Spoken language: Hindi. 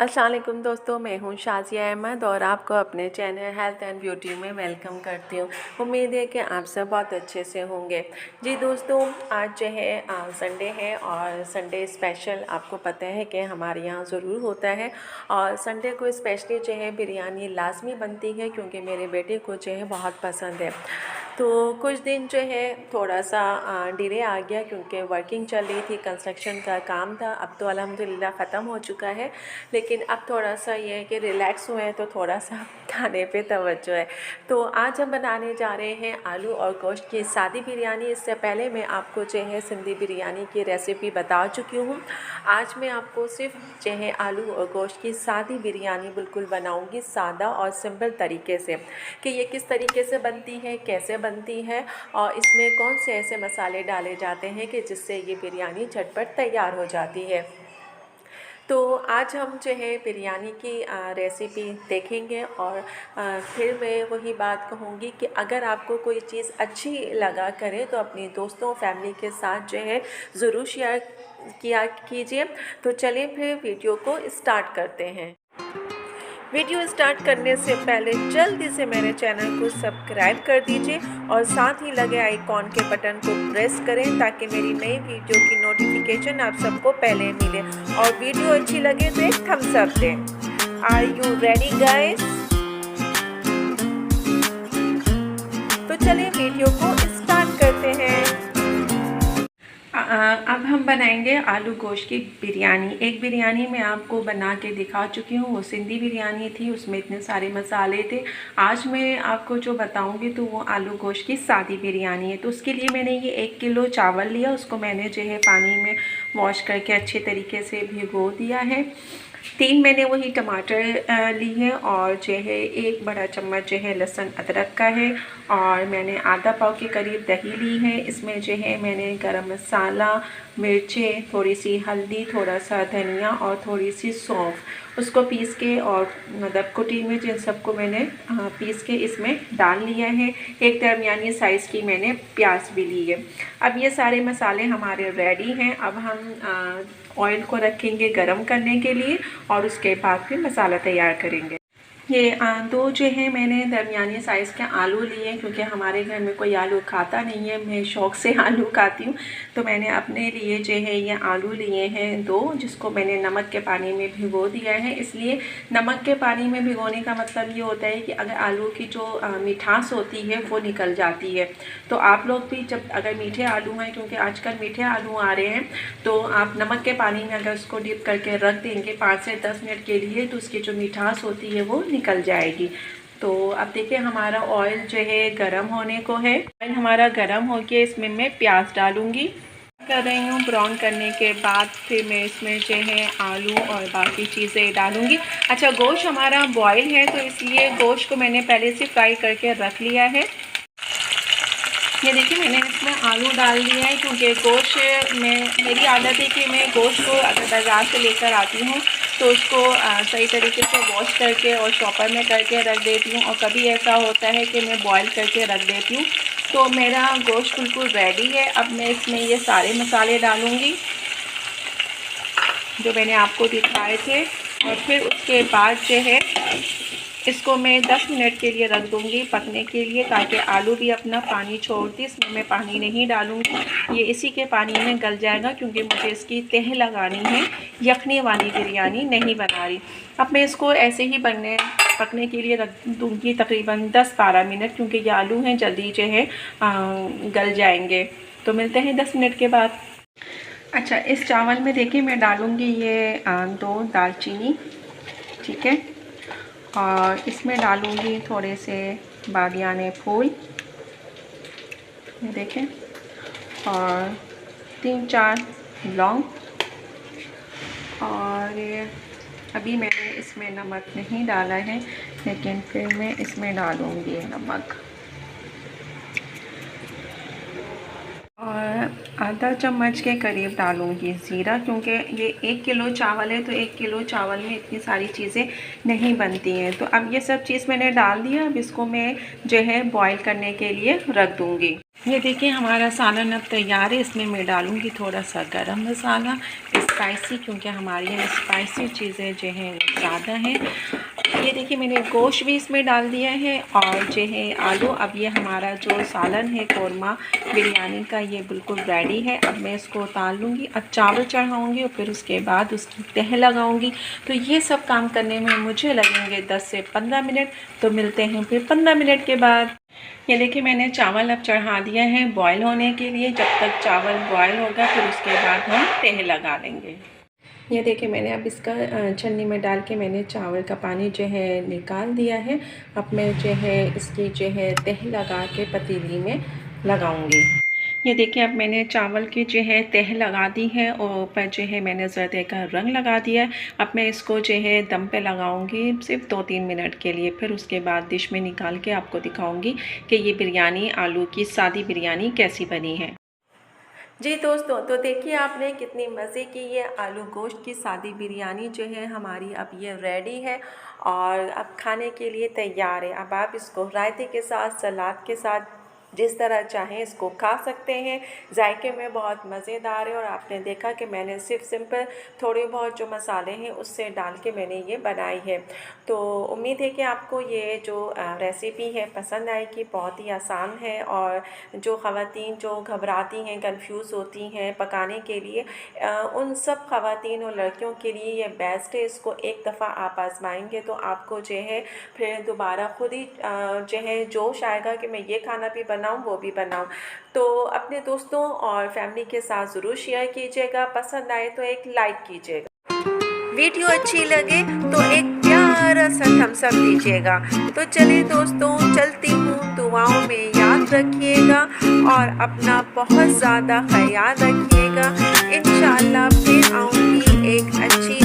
अस्सलाम वालेकुम दोस्तों, मैं हूं शाज़िया अहमद और आपको अपने चैनल हेल्थ एंड ब्यूटी में वेलकम करती हूं। उम्मीद है कि आप सब बहुत अच्छे से होंगे। जी दोस्तों, आज जो है संडे है और संडे स्पेशल आपको पता है कि हमारे यहाँ ज़रूर होता है। और संडे को स्पेशली जो है बिरयानी लाजमी बनती है क्योंकि मेरे बेटे को जो है बहुत पसंद है। तो कुछ दिन जो है थोड़ा सा डिले आ गया क्योंकि वर्किंग चल रही थी, कंस्ट्रक्शन का काम था। अब तो अल्हम्दुलिल्लाह ख़त्म हो चुका है, लेकिन अब थोड़ा सा ये है कि रिलैक्स हुए हैं तो थोड़ा सा खाने पे तवज्जो है। तो आज हम बनाने जा रहे हैं आलू और गोश्त की सादी बिरयानी। इससे पहले मैं आपको जो है सिंधी बिरयानी की रेसिपी बता चुकी हूँ। आज मैं आपको सिर्फ जो है आलू और गोश्त की सादी बिरयानी बिल्कुल बनाऊँगी, सादा और सिंपल तरीके से, कि ये किस तरीके से बनती है, कैसे बनती है और इसमें कौन से ऐसे मसाले डाले जाते हैं कि जिससे ये बिरयानी झटपट तैयार हो जाती है। तो आज हम जो है बिरयानी की रेसिपी देखेंगे और फिर मैं वही बात कहूँगी कि अगर आपको कोई चीज़ अच्छी लगा करे तो अपने दोस्तों फैमिली के साथ जो है ज़रूर शेयर किया कीजिए। तो चलिए फिर वीडियो को स्टार्ट करते हैं। वीडियो स्टार्ट करने से पहले जल्दी से मेरे चैनल को सब्सक्राइब कर दीजिए और साथ ही लगे आइकॉन के बटन को प्रेस करें ताकि मेरी नई वीडियो की नोटिफिकेशन आप सबको पहले मिले। और वीडियो अच्छी लगे तो एक थम्स अप दें। Are you ready guys? तो चलिए वीडियो को स्टार्ट करते हैं। अब हम बनाएंगे आलू गोश्त की बिरयानी। एक बिरयानी मैं आपको बना के दिखा चुकी हूँ, वो सिंधी बिरयानी थी, उसमें इतने सारे मसाले थे। आज मैं आपको जो बताऊँगी तो वो आलू गोश्त की सादी बिरयानी है। तो उसके लिए मैंने ये 1 किलो चावल लिया, उसको मैंने जो है पानी में वॉश करके अच्छे तरीके से भिगो दिया है। 3 मैंने वही टमाटर ली है और जो है 1 बड़ा चम्मच जो है लहसुन अदरक का है और मैंने आधा पाव के करीब दही ली है। इसमें जो है मैंने गरम मसाला, मिर्चें, थोड़ी सी हल्दी, थोड़ा सा धनिया और थोड़ी सी सौंफ, उसको पीस के और मतलब कुटी मिर्च, इन सबको मैंने पीस के इसमें डाल लिया है। एक दरमियानी साइज़ की मैंने प्याज भी ली है। अब ये सारे मसाले हमारे रेडी हैं। अब हम ऑयल को रखेंगे गरम करने के लिए और उसके बाद फिर मसाला तैयार करेंगे। ये 2 जो है मैंने दरमियानी साइज़ के आलू लिए क्योंकि हमारे घर में कोई आलू खाता नहीं है, मैं शौक़ से आलू खाती हूँ। तो मैंने अपने लिए जो है ये आलू लिए हैं 2, जिसको मैंने नमक के पानी में भिगो दिया है। इसलिए नमक के पानी में भिगोने का मतलब ये होता है कि अगर आलू की जो मिठास होती है वो निकल जाती है। तो आप लोग भी जब अगर मीठे आलू हैं, क्योंकि आजकल मीठे आलू आ रहे हैं, तो आप नमक के पानी में अगर उसको डिप करके रख देंगे 5 से 10 मिनट के लिए तो उसकी जो मिठास होती है वो निकल जाएगी। तो अब देखिए हमारा ऑयल जो है गरम होने को है। ऑयल हमारा गरम हो गया, इसमें मैं प्याज डालूंगी कर रही हूँ। ब्राउन करने के बाद फिर मैं इसमें जो है आलू और बाकी चीज़ें डालूंगी। अच्छा, गोश्त हमारा बॉयल है तो इसलिए गोश्त को मैंने पहले से फ्राई करके रख लिया है। ये देखिए मैंने इसमें आलू डाल दिया है क्योंकि गोश्त में मेरी आदत है कि मैं गोश्त को अगर बाज़ार से लेकर आती हूँ तो उसको सही तरीके से वॉश करके और चॉपर में करके रख देती हूँ, और कभी ऐसा होता है कि मैं बॉईल करके रख देती हूँ। तो मेरा गोश्त बिल्कुल रेडी है। अब मैं इसमें ये सारे मसाले डालूँगी जो मैंने आपको दिखाए थे और फिर उसके बाद जो है इसको मैं 10 मिनट के लिए रख दूँगी पकने के लिए, ताकि आलू भी अपना पानी छोड़ती। इसमें मैं पानी नहीं डालूँगी, ये इसी के पानी में गल जाएगा क्योंकि मुझे इसकी तह लगानी है, यखनी वाली बिरयानी नहीं बना रही। अब मैं इसको ऐसे ही पकने के लिए रख दूँगी तकरीबन 10-12 मिनट, क्योंकि ये आलू हैं जल्दी जो है गल जाएंगे। तो मिलते हैं 10 मिनट के बाद। अच्छा, इस चावल में देखिए मैं डालूँगी ये 2 दालचीनी, ठीक है, और इसमें डालूँगी थोड़े से बादियाने फूल, ये देखें, और 3-4 लौंग। और अभी मैंने इसमें नमक नहीं डाला है, लेकिन फिर मैं इसमें डालूँगी नमक। और आधा चम्मच के करीब डालूँगी ज़ीरा, क्योंकि ये 1 किलो चावल है तो 1 किलो चावल में इतनी सारी चीज़ें नहीं बनती हैं। तो अब ये सब चीज़ मैंने डाल दिया। अब इसको मैं जो है बॉईल करने के लिए रख दूँगी। ये देखिए हमारा सालन अब तैयार है। इसमें मैं डालूँगी थोड़ा सा गरम मसाला, स्पाइसी, क्योंकि हमारे यहाँ स्पाइसी चीज़ें जो हैं ज़्यादा है। ये देखिए मैंने गोश्त भी इसमें डाल दिया है और जो है आलू। अब ये हमारा जो सालन है कौरमा बिरयानी का, ये बिल्कुल रेडी है। अब मैं इसको उतार लूँगी, अब चावल चढ़ाऊँगी और फिर उसके बाद उसकी तह लगाऊँगी। तो ये सब काम करने में मुझे लगेंगे 10 से 15 मिनट। तो मिलते हैं फिर 15 मिनट के बाद। ये देखिए मैंने चावल अब चढ़ा दिया है बॉयल होने के लिए। जब तक चावल बॉयल होगा फिर उसके बाद हम तह लगा लेंगे। ये देखिए मैंने अब इसका छन्नी में डाल के मैंने चावल का पानी जो है निकाल दिया है। अब मैं जो है इसकी जो है तह लगा के पतीली में लगाऊंगी। ये देखिए अब मैंने चावल की जो है तह लगा दी है और ऊपर जो है मैंने ज़रदे का रंग लगा दिया है। अब मैं इसको जो है दम पे लगाऊंगी सिर्फ 2-3 मिनट के लिए। फिर उसके बाद डिश में निकाल के आपको दिखाऊंगी कि ये बिरयानी, आलू की सादी बिरयानी कैसी बनी है। जी दोस्तों, तो देखिए आपने कितनी मज़े की ये आलू गोश्त की सादी बिरयानी जो है हमारी अब ये रेडी है और अब खाने के लिए तैयार है। अब आप इसको रायते के साथ, सलाद के साथ, जिस तरह चाहें इसको खा सकते हैं। जायके में बहुत मज़ेदार है और आपने देखा कि मैंने सिर्फ सिंपल थोड़े बहुत जो मसाले हैं उससे डाल के मैंने ये बनाई है। तो उम्मीद है कि आपको ये जो रेसिपी है पसंद आएगी। बहुत ही आसान है और जो ख़वातीन जो घबराती हैं, कंफ्यूज होती हैं पकाने के लिए, उन सब ख़वातीन और लड़कियों के लिए ये बेस्ट है। इसको एक दफ़ा आप आजमाएंगे तो आपको जो है फिर दोबारा खुद ही जो है जोश आएगा कि मैं ये खाना भी बनाऊं, वो भी बनाऊं। तो अपने दोस्तों और फैमिली के साथ ज़रूर शेयर कीजिएगा। पसंद आए तो एक लाइक कीजिएगा। वीडियो अच्छी लगे तो एक प्यारा सा थम्स अप दीजिएगा। तो चलिए दोस्तों, चलती हूँ, दुआओं में याद रखिएगा और अपना बहुत ज़्यादा ख्याल रखिएगा। इंशाअल्लाह फिर आऊँगी एक अच्छी